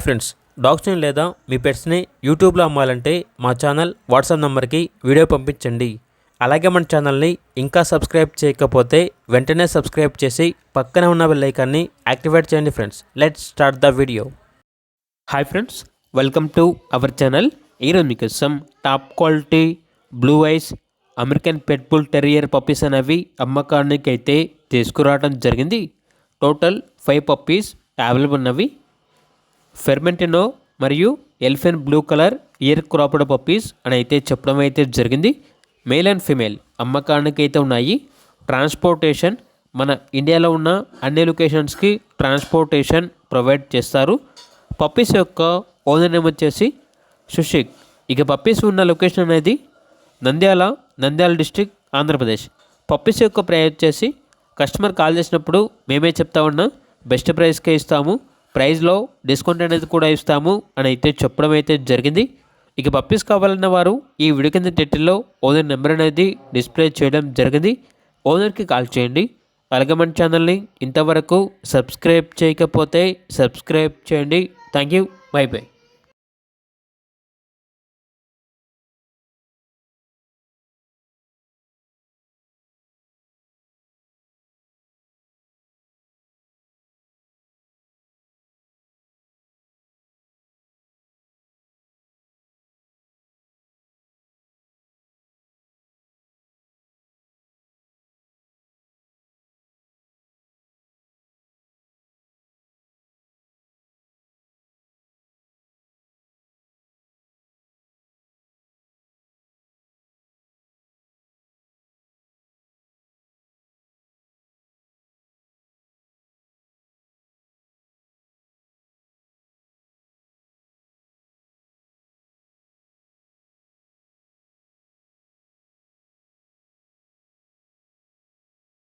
Friends, డాగ్స్ని లేదా మీ పెట్స్ని యూట్యూబ్లో అమ్మాలంటే మా ఛానల్ వాట్సాప్ నెంబర్కి వీడియో పంపించండి. అలాగే మన ఛానల్ని ఇంకా సబ్స్క్రైబ్ చేయకపోతే వెంటనే సబ్స్క్రైబ్ చేసి పక్కన ఉన్న బెల్ ఐకాన్ని యాక్టివేట్ చేయండి. Friends, let's start the video. Hi friends, welcome to our channel. ఈరోజు మీకోసం top quality blue eyes American pit bull terrier puppies అనేవి అమ్మకానికి అయితే తీసుకురావడం జరిగింది. టోటల్ 5 పప్పీస్ అవైలబుల్ ఉన్నవి. ఫెర్మెంటినో మరియు elephant blue colour year cropped puppies అని అయితే చెప్పడం అయితే జరిగింది. మేల్ అండ్ ఫీమేల్ అమ్మకానికి అయితే ఉన్నాయి. ట్రాన్స్పోర్టేషన్ మన ఇండియాలో ఉన్న అన్ని లొకేషన్స్కి ట్రాన్స్పోర్టేషన్ ప్రొవైడ్ చేస్తారు. పప్పీస్ యొక్క ఓనర్ నేమ్ వచ్చేసి సుషిక్. ఇక పప్పీస్ ఉన్న లొకేషన్ అనేది నంద్యాల డిస్ట్రిక్ట్, ఆంధ్రప్రదేశ్. పప్పీస్ యొక్క ప్రైస్ వచ్చేసి కస్టమర్ కాల్ చేసినప్పుడు మేమే చెప్తా ఉన్నాం, బెస్ట్ ప్రైస్కే ఇస్తాము, ప్రైస్లో డిస్కౌంట్ అనేది కూడా ఇస్తాము అని అయితే చెప్పడం అయితే జరిగింది. ఇక పప్పీస్ కావాలన్న వారు ఈ వీడియో కింద టైటిల్లో ఓనర్ నెంబర్ అనేది డిస్ప్లే చేయడం జరిగింది. ఓనర్కి కాల్ చేయండి. అలాగే మన ఛానల్ని ఇంతవరకు సబ్స్క్రైబ్ చేయకపోతే సబ్స్క్రైబ్ చేయండి. Thank you. By by.